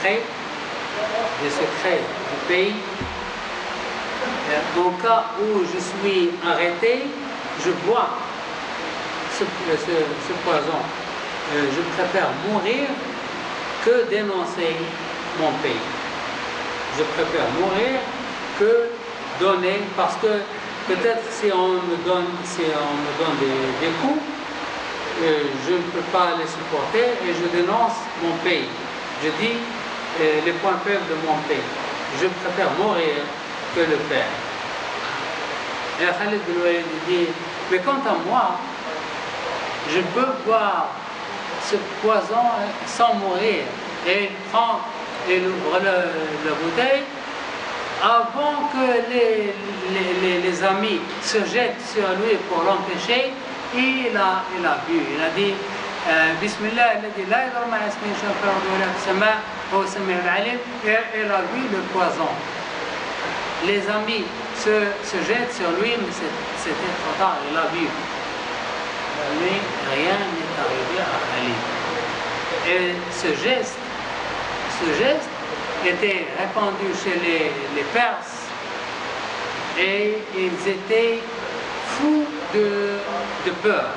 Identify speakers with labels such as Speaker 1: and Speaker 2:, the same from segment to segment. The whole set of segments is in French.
Speaker 1: des secrets du pays. En cas où je suis arrêté, je bois ce poison. Je préfère mourir que dénoncer mon pays. Je préfère mourir que donner, parce que peut-être si on me donne des coups, je ne peux pas les supporter et je dénonce mon pays. Je dis les points faibles de mon pays. Je préfère mourir que le faire. Et Khalid bin Walid dit, mais quant à moi, je peux boire ce poison sans mourir. Et il prend et il ouvre la bouteille avant que les amis se jettent sur lui pour l'empêcher. Il a bu. Il a dit Bismillah, il a bu le poison. Les amis se jettent sur lui, mais c'était trop tard, il a bu. Mais rien n'est arrivé à Khalid. Et ce geste était répandu chez les Perses et ils étaient fous de peur.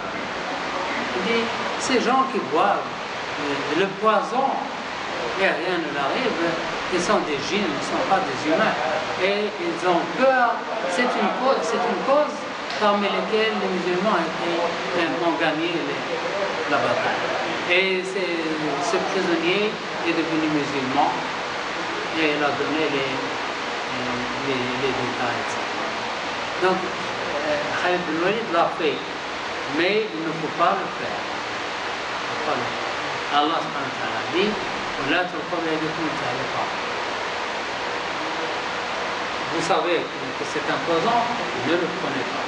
Speaker 1: Il dit, ces gens qui boivent le poison et rien ne leur arrive, ils sont des djinns, ils ne sont pas des humains. Et ils ont peur, c'est une cause parmi lesquelles les musulmans ont gagné la bataille. Et ce prisonnier est devenu musulman et il a donné les détails, etc. Donc, Khalid bin Walid l'a fait, mais il ne faut pas le faire. Allah subhanahu wa ta'ala dit وَلَا تُلْقُوا بِأَيْدِيكُمْ إِلَى التَّهْلُكَةِ. Vous savez que c'est un poison, ne le prenez pas.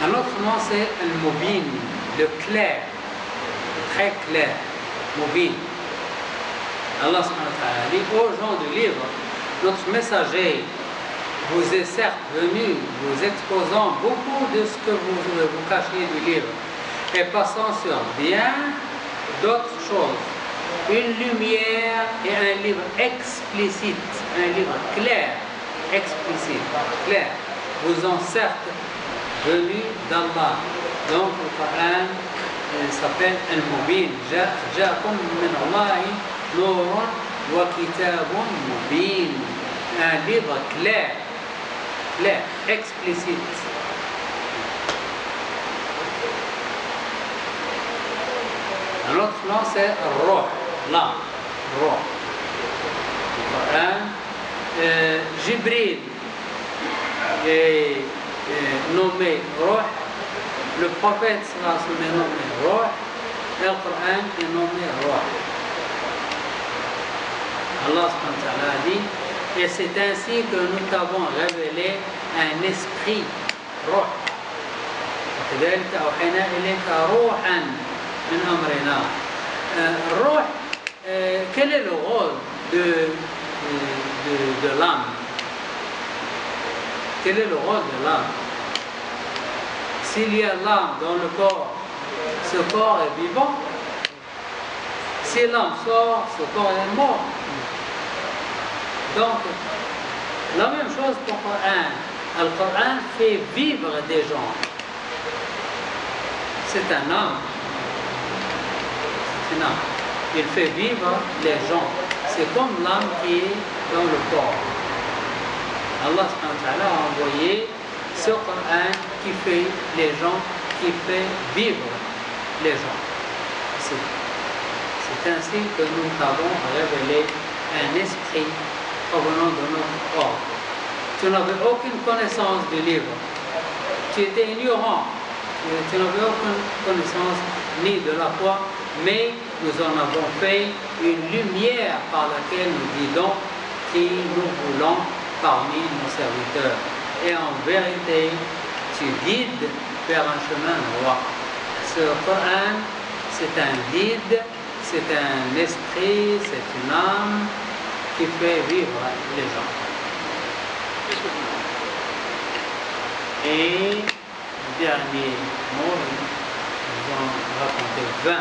Speaker 1: Un autre nom c'est Al-Mubin, le clair, très clair, Mubin. Allah subhanahu wa ta'ala dit aux gens du livre, notre messager vous est certes venu, vous exposant beaucoup de ce que vous cachiez du livre, et passant sur bien d'autres choses, une lumière et un livre explicite, un livre clair, explicite, clair, vous ont certes venu d'Allah. Donc le Coran s'appelle Al-Mubin. Ja'akum min Allahi nurun wa kitabun mubin. Un livre clair, clair, explicite. Un autre nom c'est Ruh, l'âme, Ruh. Le Coran, Jibril est nommé Ruh, le prophète est nommé Ruh, et le Coran est nommé Ruh. Allah subhanahu wa ta'ala dit, et c'est ainsi que nous t'avons révélé un esprit, Ruh. كذلك أوحينا إليك روحا من أمرنا. Ruh, quel est le rôle de l'âme? Quel est le rôle de l'âme? S'il y a l'âme dans le corps, ce corps est vivant. Si l'âme sort, ce corps est mort. Donc, la même chose pour le Coran. Le Coran fait vivre des gens. C'est un homme. C'est un homme. Il fait vivre les gens. C'est comme l'âme qui est dans le corps. Allah subhanahu wa ta'ala a envoyé ce Coran qui fait les gens, qui fait vivre les gens. C'est ainsi que nous avons révélé un esprit provenant de notre corps. Tu n'avais aucune connaissance du livre. Tu étais ignorant. Tu n'avais aucune connaissance ni de la foi, mais nous en avons fait une lumière par laquelle nous guidons qui nous voulons parmi nos serviteurs. Et en vérité, tu guides vers un chemin droit. Ce Coran, c'est un guide, c'est un esprit, c'est une âme qui fait vivre les gens. Et derniers mots, ils ont raconté 20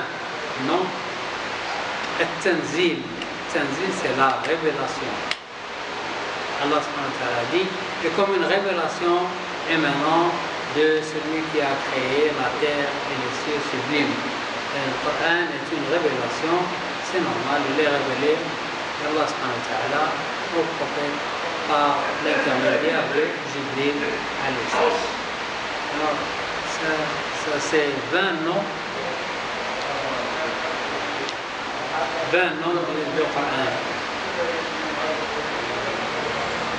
Speaker 1: noms. At-Tanzil, c'est la révélation. Allah subhanahu wa ta'ala dit, et comme une révélation émanant de celui qui a créé la terre et les cieux sublimes. Le Coran est une révélation, c'est normal, il est révélé d'Allah subhanahu wa ta'ala au prophète par l'intermédiaire de Jibril alayhi salam. Alors, ça c'est 20 noms du Coran.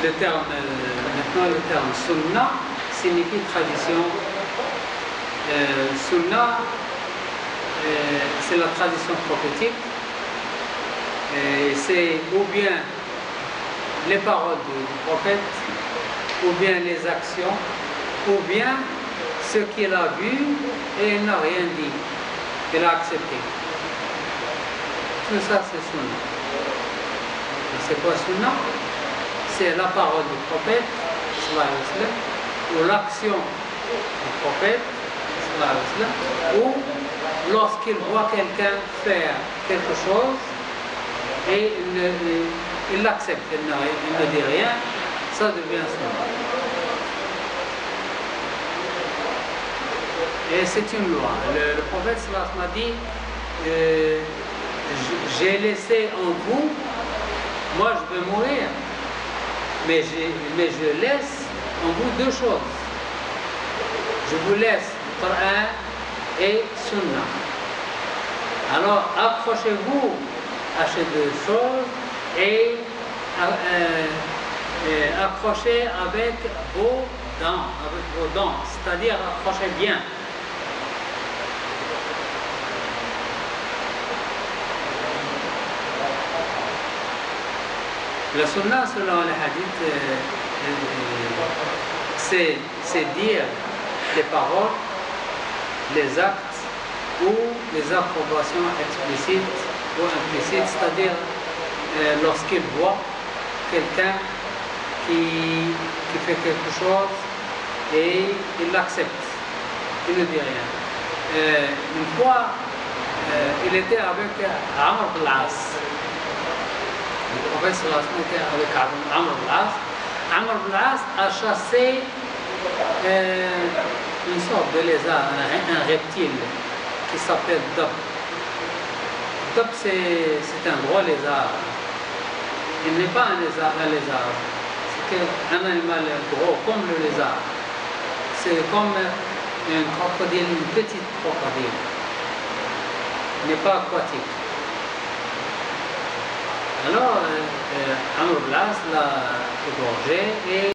Speaker 1: Maintenant, le terme Sunnah signifie tradition. Sunnah, c'est la tradition prophétique. C'est ou bien les paroles du prophète, ou bien les actions, ou bien ce qu'il a vu et il n'a rien dit. Il a accepté. Tout ça, c'est Sunnah. C'est quoi Sunnah? C'est la parole du prophète, ou l'action du prophète, ou lorsqu'il voit quelqu'un faire quelque chose et il l'accepte, il ne dit rien, ça devient Sunnah. Et c'est une loi. Le prophète m'a dit, j'ai laissé en vous, moi je vais mourir. Mais je laisse en vous deux choses. Je vous laisse le Coran et Sunnah. Alors accrochez-vous à ces deux choses et accrochez avec vos dents, c'est-à-dire accrochez bien. La Sunnah, selon les hadiths, c'est dire les paroles, les actes ou les approbations explicites ou implicites, c'est-à-dire lorsqu'il voit quelqu'un qui fait quelque chose et il l'accepte, il ne dit rien. Une fois, il était avec Amr ibn al-As. Le prophète était avec Amr ibn al-As. Amr ibn al-As a chassé une sorte de lézard, un reptile qui s'appelle Dab. Dab, c'est un gros lézard. Il n'est pas un lézard. C'est un animal gros, comme le lézard. C'est comme un crocodile, une petite crocodile. Il n'est pas aquatique. Alors, Amr ibn al-As l'a égorgé et